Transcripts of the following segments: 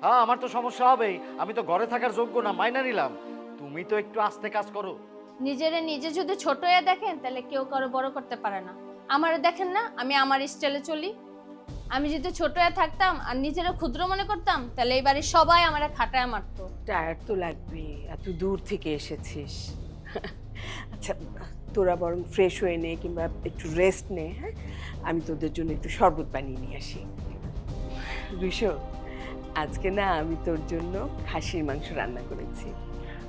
হ্যাঁ, আমার তো সমস্যা হবেই। আমি তো ঘরে থাকার যোগ্য না, মাইনা নিলাম। তুমি তো একটু আস্তে কাজ করো। নিজেরে নিজে যদি ছোট হয়ে দেখেন তাহলে কেউ কারো বড় করতে পারে না। আমারে দেখেন না, আমি আমার স্টাইলে চলি। আমি যদি ছোট হয়ে থাকতাম আর নিজেরা ক্ষুদ্র মনে করতাম তাহলে এই বাড়ির সবাই আমারে খাটায় মারতো। টায়ার্ড তো লাগবে, এত দূর থেকে এসেছিস। আচ্ছা, তোরা বরং ফ্রেশ হয়ে নে কিংবা একটু রেস্ট নে, হ্যাঁ? আমি তোদের জন্য একটু শরবত বানিয়ে নিয়ে আসি। ঋষো, আজকে না আমি তোর জন্য খাসির মাংস রান্না করেছি।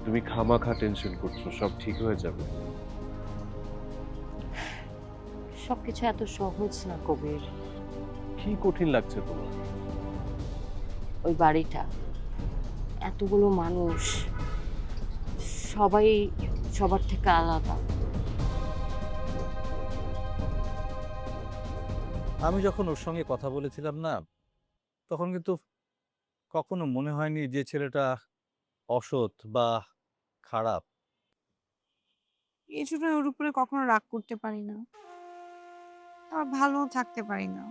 তুমি খামাখা টেনশন করছো, সব ঠিক হয়ে যাবে। সবকিছু এত সহজ না কবির। কি কঠিন লাগছে তোমার? ওই বাড়িটা, এতগুলো মানুষ, সবাই সবার থেকে আলাদা। আমি যখন ওর সঙ্গে কথা বলেছিলাম না, তখন কিন্তু কখনো মনে হয়নি যে ছেলেটা অসৎ বা খারাপ। এই জন্য ওর উপরে কখনো রাগ করতে পারি না, আবার ভালোও থাকতে পারি না।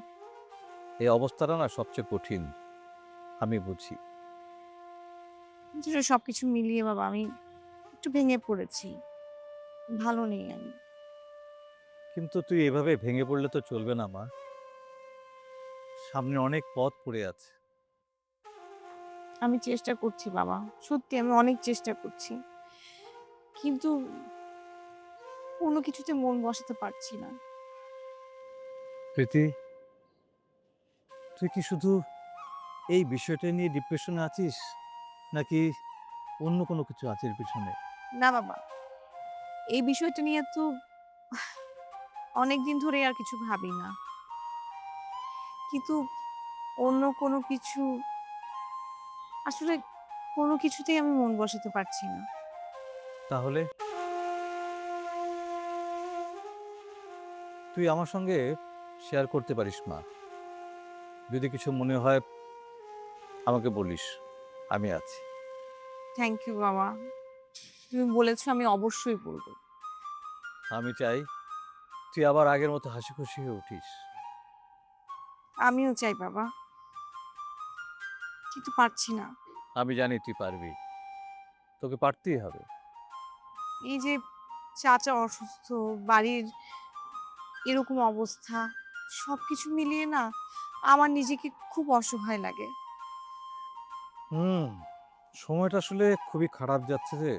এই অবস্থাটা না সবচেয়ে কঠিন, আমি বুঝি। আসলে সবকিছু মিলিয়ে বাবা আমি একটু ভেঙে পড়েছি, ভালো নেই আমি। কিন্তু তুই এভাবে ভেঙে পড়লে তো চলবে না মা। সামনে অনেক পথ পড়ে আছে। আমি চেষ্টা করছি বাবা, সত্যি আমি অনেক চেষ্টা করছি, কিন্তু কোনো কিছুতে মন বসাতে পারছি না। প্রীতি, তুই কি শুধু এই বিষয়টা নিয়ে ডিপ্রেশনে আছিস, নাকি অন্য কোনো কিছু আছে এর পিছনে? না বাবা, এই বিষয়টা নিয়ে তো অনেক দিন ধরে আর কিছু ভাবি না, কিন্তু অন্য কোনো কিছু, আসলে কোনো কিছুতেই আমি মন বসাতে পারছি না। তাহলে তুই আমার সঙ্গে শেয়ার করতে পারিস মা। যদি কিছু মনে হয় আমাকে বলিস, আমি আছি। থ্যাংক ইউ বাবা, তুমি বলেছো, আমি অবশ্যই বলবো। আমি চাই তুই আবার আগের মতো হাসি খুশি হয়ে উঠিস। আমিও চাই বাবা, কিন্তু পারছি না। আমি জানি তুই পারবি, তোকে পারতেই হবে। এই যে চাচা অসুস্থ, বাড়ির এরকম অবস্থা, সবকিছু মিলিয়ে না আমার নিজেকে খুব অসহায় লাগে। হুম, সময়টা আসলে খুবই খারাপ যাচ্ছে যে,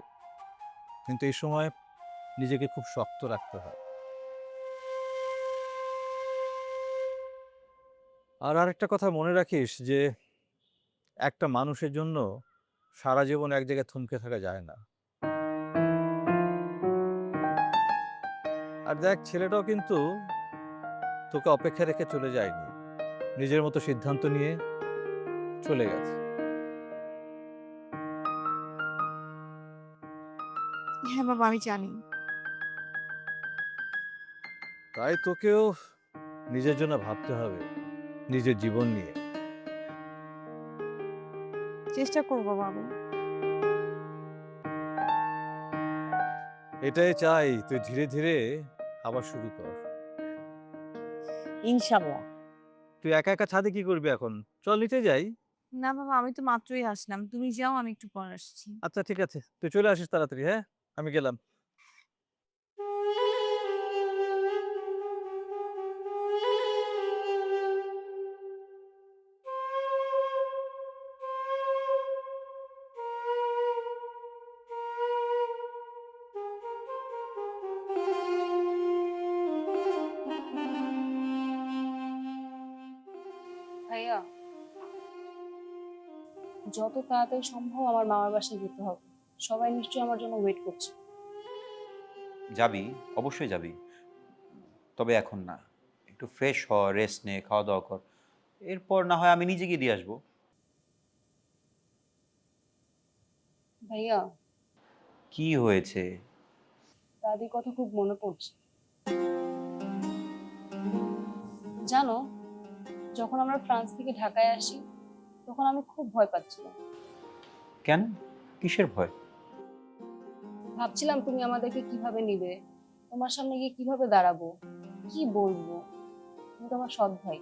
কিন্তু এই সময় নিজেকে খুব শক্ত রাখতে হয়। আর আরেকটা কথা মনে রাখিস যে একটা মানুষের জন্য সারা জীবন এক জায়গায় থমকে থাকা যায় না। আর দেখ, ছেলেটাও কিন্তু তোকে অপেক্ষা রেখে চলে যায়নি, নিজের মতো সিদ্ধান্ত নিয়ে চলে গেছে। হ্যাঁ বাবা, আমি জানি। তাই তোকেও নিজের জন্য ভাবতে হবে, নিজের জীবন নিয়ে। চেষ্টা করবো বাবা আমি। এটাই চাই, তুই ধীরে ধীরে আবার শুরু কর। ইনশাল্লাহ। তুই একা একা ছাদে কি করবি এখন? চল নিচে যাই। না বাবা, আমি তো মাত্রই আসলাম, তুমি যাও, আমি একটু পর আসছি। আচ্ছা ঠিক আছে, তুই চলে আসিস তাড়াতাড়ি, হ্যাঁ? আমি গেলাম। ভাইয়া, যত তাড়াতাড়ি সম্ভব আমার মামার বাসায় যেতে হবে। সবাই নিশ্চয়ই আমার জন্য ওয়েট করছে। যাবি, অবশ্যই যাবি, তবে এখন না। একটু ফ্রেশ হ, রেস্ট নে, খাওয়া দাওয়া কর, এরপর না হয় আমি নিজে গিয়ে দিয়ে আসবো। ভাইয়া, কি হয়েছে? দাদির কথা খুব মনে পড়ছে। জানো, যখন আমরা ফ্রান্স থেকে ঢাকায় আসি তখন আমি খুব ভয় পাচ্ছিলাম। কেন? কিসের ভয়? ভাবছিলাম তুমি আমাদেরকে কিভাবে নিবে, তোমার সামনে গিয়ে কিভাবে দাঁড়াবো, কি বলবো। তুমি তো আমার সৎ ভাই,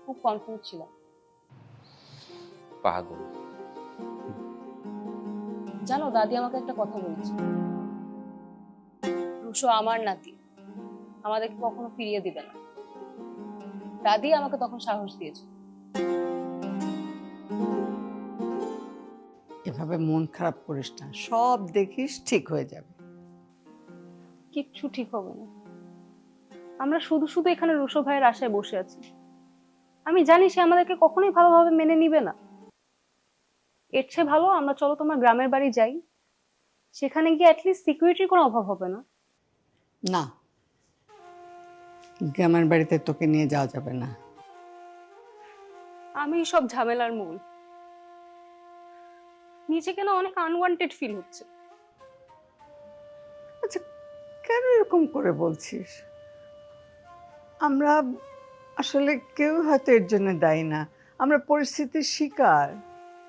খুব কনফিউজ ছিলাম। পাগল। জানো, দাদি আমাকে একটা কথা বলেছে, রুশো আমার নাতি, আমাদেরকে কখনো ফিরিয়ে দিবে না। দাদি আমাকে তখন সাহস দিয়েছে। এভাবে মন খারাপ করিস না, সব দেখিস ঠিক হয়ে যাবে। কিচ্ছু ঠিক হবে না। আমরা শুধু শুধু এখানে রুশো ভাইয়ের আশায় বসে আছি। আমি জানি সে আমাদেরকে কখনোই ভালোভাবে মেনে নিবে না। এর চেয়ে ভালো আমরা চলো তোমার গ্রামের বাড়ি যাই, সেখানে গিয়ে অ্যাটলিস্ট সিকিউরিটির কোনো অভাব হবে না। না, গ্রামের বাড়িতে তোকে নিয়ে যাওয়া যাবে না। আমি সব ঝামেলার মূল। নিজেকে না অনেক আনওয়ান্টেড ফিল হচ্ছে। আচ্ছা, কেন এরকম করে বলছিস? আমরা আসলে কেউ হয়তো এর জন্য দায়ী না, আমরা পরিস্থিতির শিকার।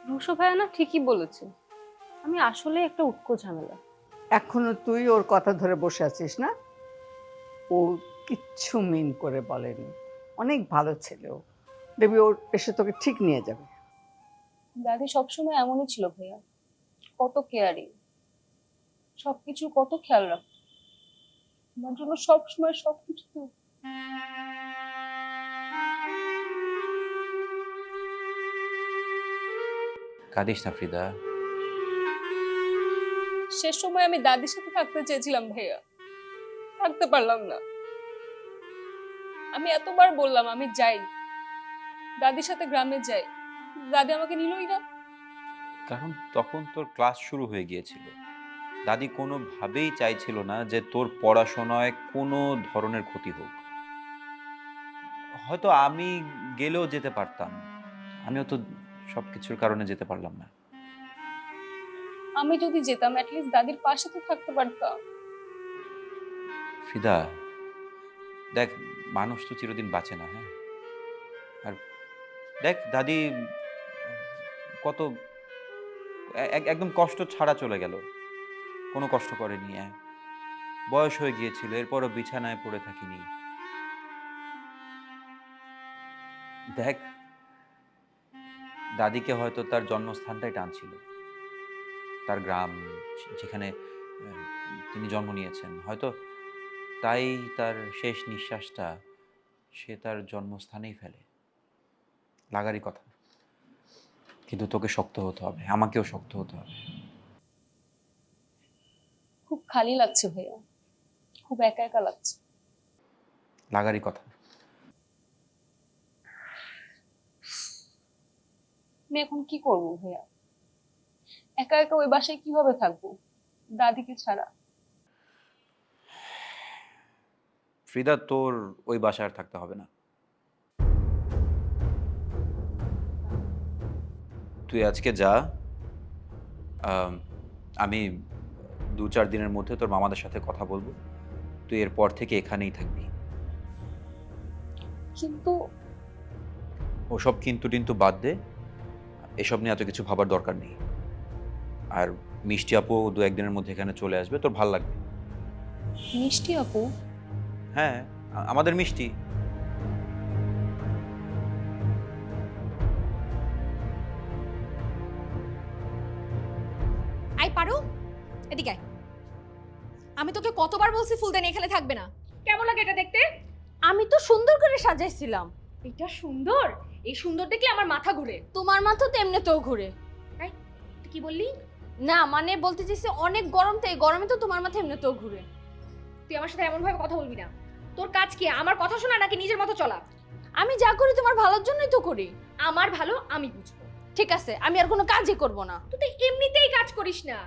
রুশো ভাইয়া না ঠিকই বলেছে, আমি আসলে একটা উটকো ঝামেলা। এখনো তুই ওর কথা ধরে বসে আছিস না? ও কিচ্ছু মিন করে বলেনি, অনেক ভালো ছেলে ও। দেবী, ওর এসে তোকে ঠিক নিয়ে যাবে। দাদি সবসময় এমনই ছিল ভাইয়া, কত কেয়ারিং, সবকিছু কত খেয়াল রাখতো আমার জন্য, সবসময় সবকিছু। কাঁদিস না ফ্রিদা। শেষ সময় আমি দাদির সাথে থাকতে চেয়েছিলাম ভাইয়া, থাকতে পারলাম না। আমি এতবার বললাম আমি যাই, দাদির সাথে গ্রামে যাই, দাদি আমাকে নিলই না। কারণ তখন তোর ক্লাস শুরু হয়ে গিয়েছিল। দাদি কোনোভাবেই চাইছিল না যে তোর পড়াশোনায় কোনো ধরনের ক্ষতি হোক। হয়তো আমি গেলেও যেতে পারতাম, আমিও তো সবকিছুর কারণে যেতে পারলাম না। আমি যদি যেতাম অ্যাটলিস্ট দাদির পাশে তো থাকতে পারতাম। ফিদা, দেখ, মানুষ তো চিরদিন বাঁচে না, হ্যাঁ? আর দেখ, দাদি কত একদম কষ্ট ছাড়া চলে গেল, কোনো কষ্ট করেনি। বয়স হয়ে গিয়েছিল, এরপরও বিছানায় পড়ে থাকিনি। দেখ, দাদিকে হয়তো তার জন্মস্থানটাই টানছিল, তার গ্রাম, যেখানে তিনি জন্ম নিয়েছেন। হয়তো তাই তার শেষ নিঃশ্বাসটা সে তার জন্মস্থানেই ফেলে। লাগারই কথা। কিন্তু তোকে শক্ত হতে হবে, আমাকেও শক্ত হতে হবে। খুব খালি লাগছে ভাইয়া, খুব একা একা লাগছে। লাগারই কথা। আমি এখন কি করব ভাইয়া? একা একা ওই বাসায় কিভাবে থাকবো দাদিকে ছাড়া? ফ্রিদা, তোর ওই বাসায় আর থাকতে হবে না। তুই আজকে যা, আমি 2-4 দিনের মধ্যে তোর মামাদের সাথে কথা বলবো। তুই এরপর থেকে এখানেই থাকবি। কিন্তু ওসব কিন্তু বাদ দে, এসব নিয়ে এত কিছু ভাবার দরকার নেই। আর মিষ্টি আপু 2-1 দিনের মধ্যে এখানে চলে আসবে, তোর ভাল লাগবে। মিষ্টি আপু? হ্যাঁ, আমাদের মিষ্টি। আই পারো, এদিকে আয়। আমি তোকে কতবার বলছি ফুলদানি এখানে থাকবে না। কেমন লাগে এটা দেখতে? আমি তো সুন্দর করে সাজাইছিলাম। এটা সুন্দর? এই সুন্দর দেখলে আমার মাথা ঘুরে। তোমার মাথা তো এমনিতেও ঘুরে। তুই কি বললি? না মানে বলতে চাইছি অনেক গরম, তো এই গরমে তো তোমার মাথা এমনিতেও ঘুরে। তুই আমার সাথে এমন ভাবে কথা বলবি না। তোর কাজ কি, আমার কথা শোনা নাকি নিজের মতো চলা? আমি যা করি তোমার ভালোর জন্যই তো করি। আমার ভালো আমি বুঝবো। ঠিক আছে, আমি আর কোনো কাজই করব না। তুই তো এমনিতেই কাজ করিস না।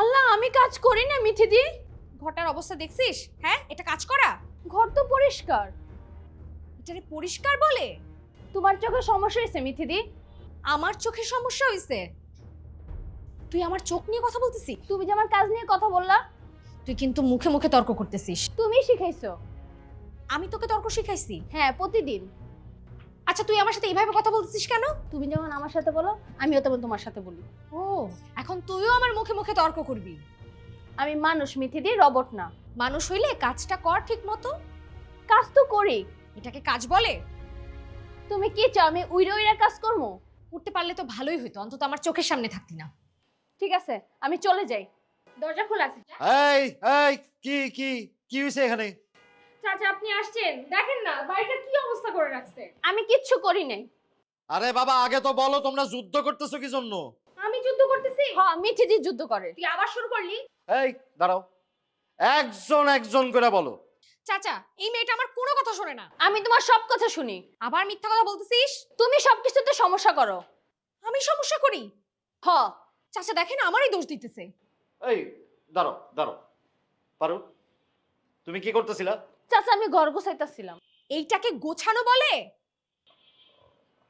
আল্লাহ, আমি কাজ করি না মিঠি দি? ঘরটার অবস্থা দেখছিস? হ্যাঁ, এটা কাজ করা? ঘর তো পরিষ্কার। এটারে পরিষ্কার বলে? তোমার চোখে সমস্যা হয়েছে মিঠি দি? আমার চোখে সমস্যা হইছে? তুই আমার চোখ নিয়ে কথা বলতেছিস? তুমি যে আমার কাজ নিয়ে কথা বললা। তুই কিন্তু মুখে মুখে তর্ক করতেছিস। তুমি শিখাইছো। আমি তোকে তর্ক শিখাইছি? হ্যাঁ, প্রতিদিন। আচ্ছা, তুই আমার সাথে এইভাবে কথা বলতেছিস কেন? তুমি যেমন আমার সাথে বলো, আমিও তেমন তোমার সাথে বলি। ও, এখন তুইও আমার মুখে মুখে তর্ক করবি? আমি মানুষ মিঠি দি, রবট না। মানুষ হইলে কাজটা কর ঠিক মতো। কাজ তো করি। এটাকে কাজ বলে? তুমি কি চাও আমি উইরে উইরে কাজ করবো? উঠতে পারলে তো ভালোই হইতো, অন্তত আমার চোখের সামনে থাকতি না। ঠিক আছে, আমি চলে যাই। দরজা খোলা আছে। এই এই কি কি কি হয়েছে এখানে? চাচা, আপনি আসছেন, দেখেন না বাড়িটা কি অবস্থা করে রাখছে। আমি কিচ্ছু করি নাই। আরে বাবা, আগে তো বলো তোমরা যুদ্ধ করতেছো কি জন্য? আমি যুদ্ধ করতেছি? হ্যাঁ, মিঠি দি যুদ্ধ করে। তুই আবার শুরু করলি? এই দাঁড়াও, একজন একজন করে বলো। চাচা, এই মেয়েটা আমার কোনো কথা শোনে না। আমি তোমার সব কথা শুনি। আবার মিথ্যা কথা বলতেছিস? তুমি সবকিছুতে সমস্যা করো। আমি সমস্যা করি? হ। চাচা দেখেন, আমারই দোষ দিতেছে। এই দাঁড়াও দাঁড়াও, পারু তুমি কি করতেছিলা? চাচা, আমি ঘর গোছাইতাছিলাম। এইটাকে গোছানো বলে?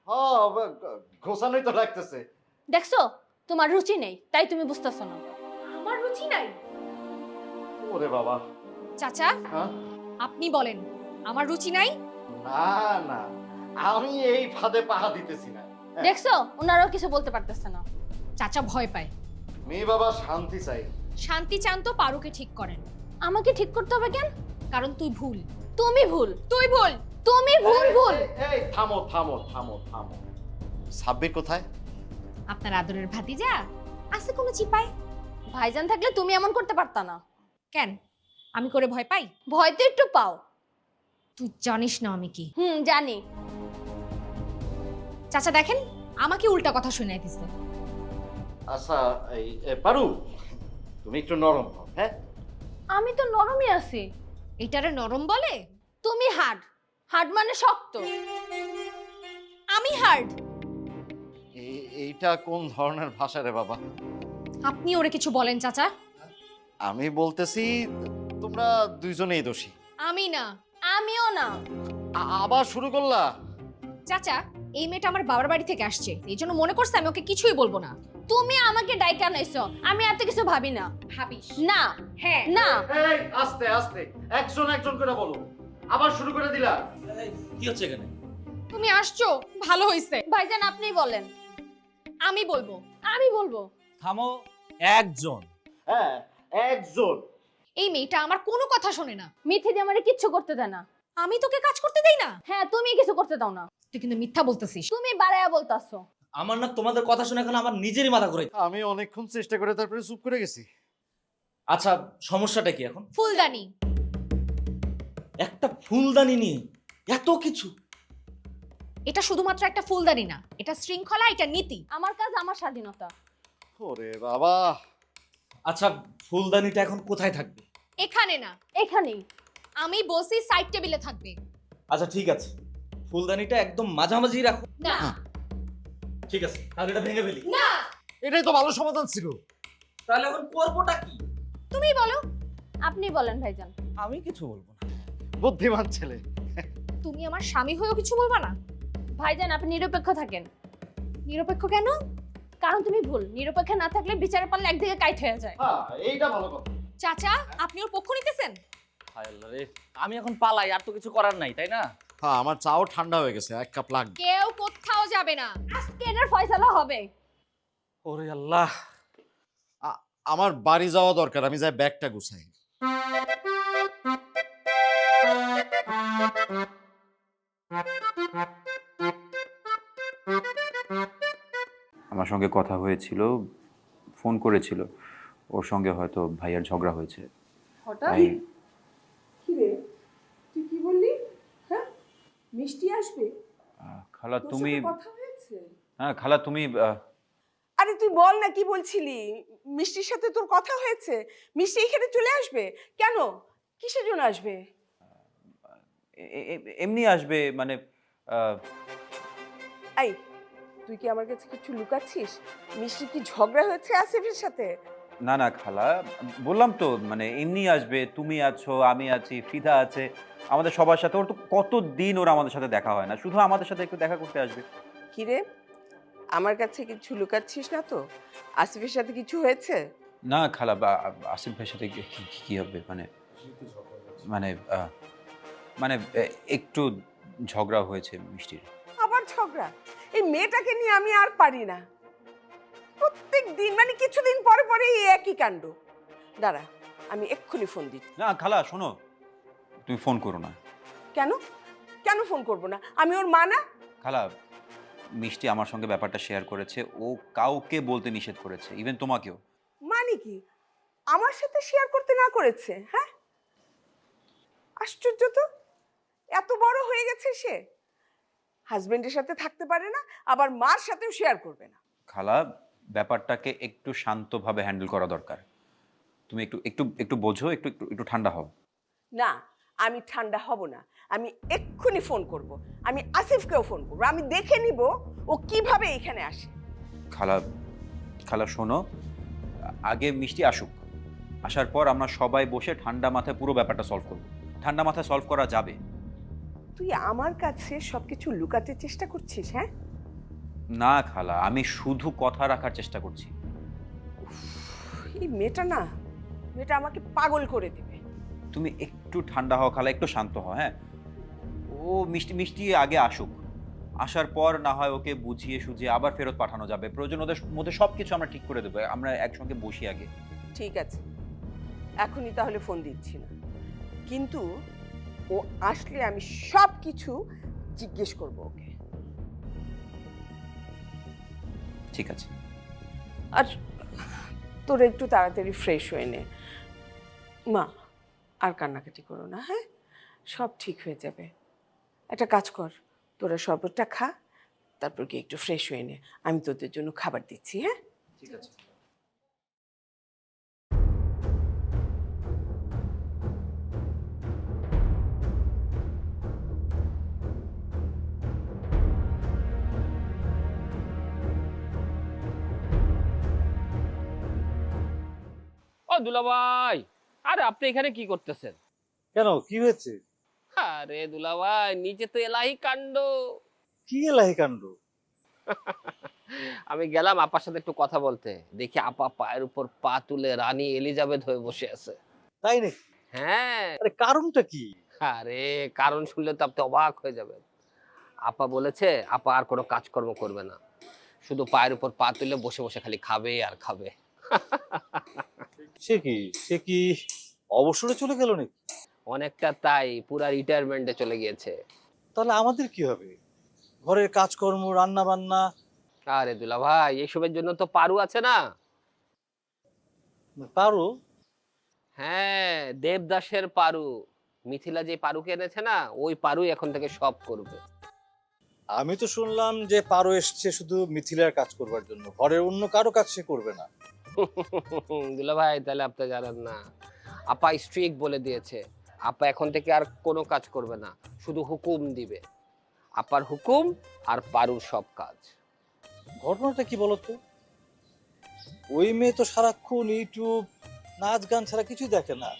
হ্যাঁ, ঘোষানোই তো লাগতেছে। দেখছো, তোমার রুচি নেই, তাই তুমি বুঝতেছো না। আমার রুচি নাই? ওরে বাবা। চাচা, হ্যাঁ? আপনি বলেন আমার রুচি নাই? না না, আমি এই ফাঁদে পাহা দিতেছি না। দেখছো, ওনারাও কিছু বলতে পারতেছে না। চাচা ভয় পায়। মেয়ে বাবা শান্তি চাই। শান্তি চান তো পারুকে ঠিক করেন। আমাকে ঠিক করতে হবে কেন? কারণ তুই ভুল। তুমি ভুল। তুই ভুল। তুমি ভুল ভুল। এই থামো থামো থামো থামো। সাব্বির কোথায়? আপনার আদরের ভাতিজা আছে কোনো চিপায়? ভাইজান থাকলে তুমি এমন করতে পারতা না। কেন, আমি করে ভয় পাই? ভয় তো একটু পাও। তুই জানিস না আমি কি। জানি। চাচা দেখেন, আমাকে উল্টা কথা শুনাই দিছে। আচ্ছা, এই পারু তুমি একটু নরম হও। হ্যাঁ, আমি তো নরমই আছি। এইটারে নরম বলে? তুমি হার্ড। হার্ড মানে শক্ত। আমি হার্ড? এইটা কোন ধরনের ভাষা রে বাবা? আপনি ওরে কিছু বলেন চাচা। আমি বলতেছি তোমরা দুইজনেই দোষী। আমি না। আমিও না। আবার শুরু করলা? চাচা, এই মেয়েটা আমার বাবার বাড়ি থেকে আসছে, এই জন্য মনে করছে আমি ওকে কিছুই বলবো না। তুমি আমাকে ডাইকা নাইছো, আমি এত কিছু ভাবি না। ভাবিস না। হ্যাঁ না। এই আস্তে আস্তে, একজন একজন করে বলো। আবার শুরু করে দিলা? কি হচ্ছে এখানে? তুমি আসছো, ভালো হইছে। ভাইজান আপনি বলেন। আমি বলবো। আমি বলবো। থামো, একজন। হ্যাঁ, একজন। এই মেয়েটা আমার কোনো কথা শোনে না। মিথি দিয়ে আমারে কিচ্ছু করতে দেয় না। আমি তোকে কাজ করতে দেই না? হ্যাঁ, তুমি কিছু করতে দাও না। তুই কিন্তু মিথ্যা বলতেছিস। তুমি বাড়ায়া বলতাছো। আমার না তোমাদের কথা শুনে এখন আমার নিজেরই মাথা ঘুরে। আমি অনেকক্ষণ চেষ্টা করে তারপরে চুপ করে গেছি। আচ্ছা, সমস্যাটা কি এখন? ফুলদানি। একটা ফুলদানি নিয়ে এত কিছু? এটা শুধুমাত্র একটা ফুলদানি না, এটা শৃঙ্খলা, এটা নীতি। আমার কাজ, আমার স্বাধীনতা। ওরে বাবা। আচ্ছা, ফুলদানিটা এখন কোথায় থাকবে? এখানে না, এখানেই। আমি বসি সাইড টেবিলে থাকবে। আচ্ছা ঠিক আছে, ফুলদানিটা একদম মাঝামাঝি রাখো। না। ঠিক আছে, তাহলে এটা ভেঙে ফেলি। না। এটাই তো ভালো সমাধান ছিল। তাহলে এখন করবোটা কি? তুমি বলো। আপনি বলেন ভাইজান। আমি কিছু বলবো না। বুদ্ধিমান ছেলে। তুমি আমার স্বামী হয়েও কিছু বলবা না? ভাইজান আপনি নিরপেক্ষ থাকেন। নিরপেক্ষ কেন? কারণ তুমি ভুল। নিরপেক্ষ না থাকলে বিচারে পারলে একদিকে কাইট হয়ে যায়। হ্যাঁ, এইটা ভালো কথা। চাচা, আপনি ওর পক্ষ নিতেছেন? হায় আল্লাহ রে, আমি এখন পালাই, আর তো কিছু করার নাই, তাই না? হ্যাঁ, আমার চাও ঠান্ডা হয়ে গেছে, এক কাপ লাগবে। কেউ কোথাও যাবে না, আজকে এটার ফয়সালা হবে। ওরে আল্লাহ, আমার বাড়ি যাওয়া দরকার, আমি যাই ব্যাগটা গুছাই। আমার সঙ্গে কথা হয়েছিল, ফোন করেছিল, ওর সঙ্গে হয়তো ভাইয়ার ঝগড়া হয়েছে। হঠাৎ তাই কি রে, তুই কি বললি? হ্যাঁ, মিষ্টি আসবে? খালা তোর তুমি, সাথে কথা হয়েছে? হ্যাঁ খালা তুমি, আরে তুই বল না, কি বলছিলি? মিষ্টির সাথে তোর কথা হয়েছে? মিষ্টি এখানে চলে আসবে কেন? কিসের জন্য আসবে? এমনি আসবে, মানে এই, তুই কি আমার কাছে কিছু লুকাচ্ছিস? মিষ্টি কি ঝগড়া হয়েছে আসিফের সাথে? না না খালা, বললাম তো মানে এমনি আসবে, তুমি আছো, আমি আছি, ফিদা আছে, আমাদের সবার সাথে। ওর তো কতদিন ওর আমাদের সাথে দেখা হয় না, শুধু আমাদের সাথে একটু দেখা করতে আসবে। কিরে, আমার কাছে কিছু লুকাচ্ছিস না তো? আসিফের সাথে কিছু হয়েছে? না খালা, আসিফ ভাইয়ের সাথে কি হবে মানে মানে মানে একটু ঝগড়া হয়েছে মিষ্টির। আবার ঝগড়া? এই মেয়েটাকে নিয়ে আমি আর পারি না। প্রত্যেক দিন মানে কিছুদিন পরে পরে এই একই কাণ্ড। দাঁড়া, আমি এক্ষুনি ফোন দিচ্ছি। না খালা শোনো, তুমি ফোন করো না। কেন? কেন ফোন করব না? আমি ওর মা না? খালা, মিষ্টি আমার সঙ্গে ব্যাপারটা শেয়ার করেছে, ও কাউকে বলতে নিষেধ করেছে, ইভেন তোমাকেও। মানে কি আমার সাথে শেয়ার করতে না করেছে? হ্যাঁ, আশ্চর্য তো, এত বড় হয়ে গেছে সে। হাজবেন্ডের সাথে থাকতে পারে না, আবার মার সাথেও শেয়ার করবে না। খালা, ব্যাপারটাকে একটু শান্তভাবে হ্যান্ডেল করা দরকার। তুমি একটু একটু একটু বোঝো, একটু একটু একটু ঠান্ডা হও। না, আমি ঠান্ডা হব না। আমি এক্ষুনি ফোন করব। আমি আসিফকেও ফোন করব। আমি দেখে নিব ও কিভাবে এখানে আসে। খালা, খালা শোনো, আগে মিষ্টি আসুক, আসার পর আমরা সবাই বসে ঠান্ডা মাথায় পুরো ব্যাপারটা সলভ করব। ঠান্ডা মাথায় সলভ করা যাবে। তুই আমার কাছে সবকিছু লুকাতে চেষ্টা করছিস? হ্যাঁ না খালা, আমি শুধু কথা রাখার চেষ্টা করছি। এই মেয়েটা না, মেয়েটা আমাকে পাগল করে দিবে। তুমি একটু ঠান্ডা হও খালা, একটু শান্ত হও। হ্যাঁ, ও মিষ্টি মিষ্টি আগে আসুক, আসার পর না হয় ওকে বুঝিয়ে সুঝিয়ে আবার ফেরত পাঠানো যাবে। প্রয়োজন ওদের মধ্যে সবকিছু আমরা ঠিক করে দেবো, আমরা একসঙ্গে বসি আগে। ঠিক আছে, এখনই তাহলে ফোন দিচ্ছি না, কিন্তু ও আসলে আমি সব কিছু জিজ্ঞেস করবো ওকে। ঠিক আছে। আর তোর একটু তাড়াতাড়ি ফ্রেশ হয়ে নে মা, আর কান্নাকাটি করো না। হ্যাঁ, সব ঠিক হয়ে যাবে। একটা কাজ কর, তোরা শরবতটা খা, তারপর কি একটু ফ্রেশ হয়ে নে। আমি তোদের জন্য খাবার দিচ্ছি। হ্যাঁ, ঠিক আছে। ও দুলাভাই, আরে আপনি এখানে কি করতেছেন? কেন, কি হয়েছে? আরে দুলাভাই, নিচে তো এলাহি কাণ্ড। কি এলাহি কাণ্ড? আমি গেলাম আপার সাথে একটু কথা বলতে, দেখি আপা পায়ের উপর পা তুলে রানী এলিজাবেথ হয়ে বসে আছে। তাই নাকি? হ্যাঁ। আরে কারণটা কি? আরে কারণ শুনলে তো আপনি অবাক হয়ে যাবেন। আপা বলেছে আপা আর কোনো কাজকর্ম করবে না, শুধু পায়ের উপর পা তুলে বসে বসে খালি খাবে আর খাবে। সে কি অবসরে চলে গেল নাকি? অনেকটা তাই, পুরা রিটায়ারমেন্টে চলে গিয়েছে। তাহলে আমাদের কি হবে? ঘরের কাজকর্ম, রান্না বান্না? আরে দুলা ভাই, এইসবের জন্য তো পারু আছে না? পারো? হ্যাঁ, দেবদাসের পারু। মিথিলা যে পারুকে এনেছে না, ওই পারুই এখন থেকে সব করবে। আমি তো শুনলাম যে পারো এসছে শুধু মিথিলার কাজ করবার জন্য, ঘরের অন্য কারো কাজ সে করবে না। দুলা ভাই, তাহলে আপনি জানেন না, আপা স্ট্রিক বলে দিয়েছে, আপা এখন থেকে আর কোনো কাজ করবে না, শুধু হুকুম দিবে। আপার হুকুম আর পারুর সব কাজ। ঘটনাটা কি বলতো? ওই মেয়ে তো সারাক্ষণ ইউটিউব, নাচ গান ছাড়া কিছুই দেখে না।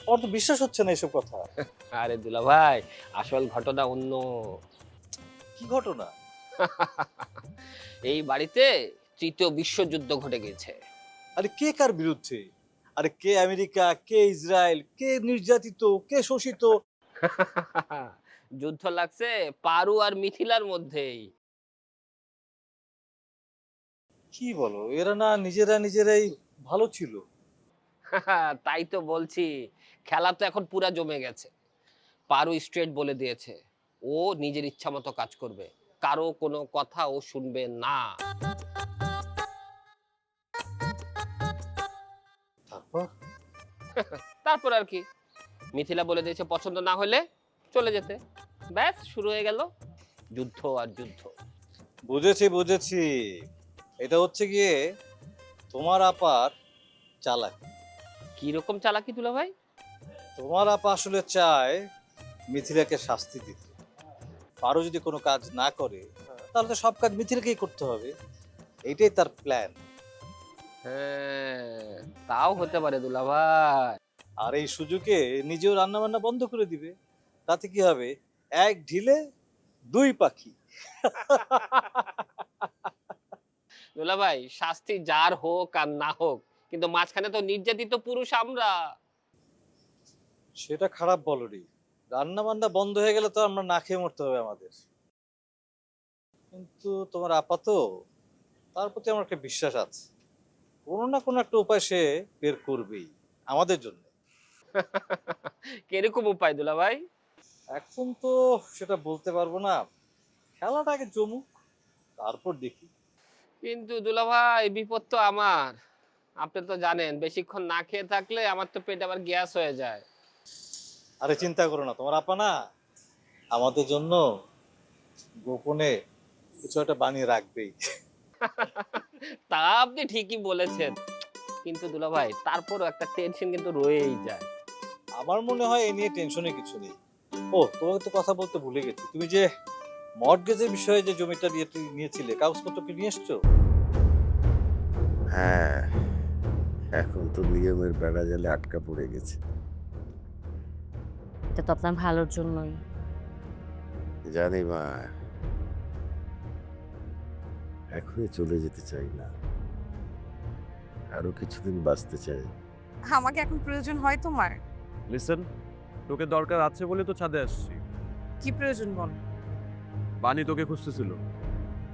আমার তো বিশ্বাস হচ্ছে না এসব কথা। আরে দুলা ভাই, আসল ঘটনা অন্য। কি ঘটনা? এই বাড়িতে তৃতীয় বিশ্বযুদ্ধ ঘটে গেছে। আরে কে কার বিরুদ্ধে? আরে কে আমেরিকা, কে ইসরায়েল, কে নির্যাতিত, কে শোষিত? যুদ্ধ লাগছে পারু আর মিথিলার মধ্যেই। কি বলো, এরা না নিজেরাই ভালো ছিল? তাই তো বলছি, খেলা তো এখন পুরা জমে গেছে। পারু স্ট্রেট বলে দিয়েছে, ও নিজের ইচ্ছা মতো কাজ করবে, কারো কোনো কথা ও শুনবে না। তারপর আর কি, মিথিলা বলে দিয়েছে পছন্দ না হলে চলে যেতে। ব্যাস, শুরু হয়ে গেল যুদ্ধ আর যুদ্ধ। বুঝেছি। এটা হচ্ছে গিয়ে তোমার আপার চালাকি। কি রকম চালাকি দুলা ভাই? তোমার আপা আসলে চায় মিথিলাকে শাস্তি দিতে, পারো যদি কোনো কাজ না করে তাহলে তো সব কাজ মিথিলাকেই করতে হবে, এইটাই তার প্ল্যান। হ্যাঁ, তাও হতে পারে দুলা ভাই। আর এই সুযোগে নিজেও রান্না বান্না বন্ধ করে দিবে, তাতে কি হবে, এক ঢিলে দুই পাখি। দুলা ভাই, শাস্তি যার হোক আর না হোক, কিন্তু মাঝখানে তো নির্যাতিত পুরুষ আমরা। সেটা খারাপ বলরি, রান্না বান্না বন্ধ হয়ে গেলে তো আমরা না খেয়ে মরতে হবে আমাদের। কিন্তু তোমার আপা তো, তার প্রতি আমার একটা বিশ্বাস আছে, কোনো না কোনো একটা উপায় সে বের করবেই আমাদের জন্য। কিরকম উপায় দুলা ভাই? এখন তো সেটা বলতে পারবো না, খেলাটা আগে জমুক, তারপর দেখি। কিন্তু দুলা ভাই, বিপদ তো আমার। আপনি তো জানেন, বেশিক্ষণ না খেয়ে থাকলে আমার তো পেট আবার গ্যাস হয়ে যায়। আরে চিন্তা করো না, তোমার আপা না আমাদের জন্য গোপনে কিছু একটা বানিয়ে রাখবেই। তা আপনি ঠিকই বলেছেন, কিন্তু দুলা ভাই তারপরও একটা টেনশন কিন্তু রয়েই যায়। আমার মনে হয় এ নিয়ে টেনশনের কিছু নেই। ও, তোমাকে তো কথা বলতে ভুলে গেছি, তুমি যে মর্টগেজের বিষয়ে যে জমিটা নিয়েছিলে, কাগজপত্র কি নিয়ে এসছো? হ্যাঁ, এখন তো নিয়মের বেড়া জালে আটকা পড়ে গেছে। এটা তো আপনার ভালোর জন্যই। জানি মা, এখনই চলে যেতে চাই না, আরো কিছুদিন বাঁচতে চাই। আমাকে এখন প্রয়োজন হয় তোমার? লিসেন, তোকে দরকার আছে বলে তো ছাদে আসছি। কি প্রয়োজন বল? বানি তোকে খুঁজতেছিল।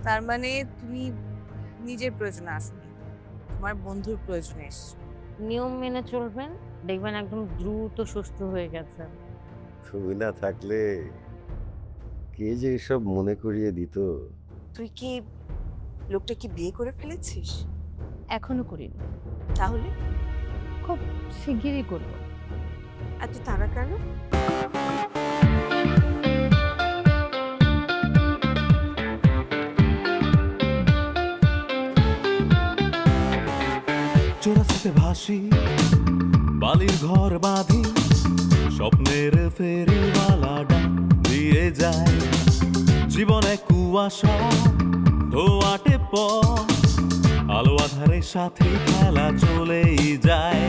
তার মানে তুমি নিজের প্রয়োজনে আসোনি, তোমার বন্ধুর প্রয়োজনে এসছো। নিয়ম মেনে চলবেন, দেখবেন একদম দ্রুত সুস্থ হয়ে গেছে। তুমি না থাকলে কে যে এসব মনে করিয়ে দিত। তুই কি লোকটা কি বিয়ে করে ফেলেছিস? এখনো করিনি, তাহলে খুব শিগগিরই করবো। এত তাড়া কেন? চোরাস্তে ভাসি, বালির ঘর বাঁধি, স্বপ্নের ফেরিওয়ালাটা দিয়ে যায় জীবনে কুয়াশা ধোয়াটে পথ, আলো আধারের সাথে খেলা চলেই যায়।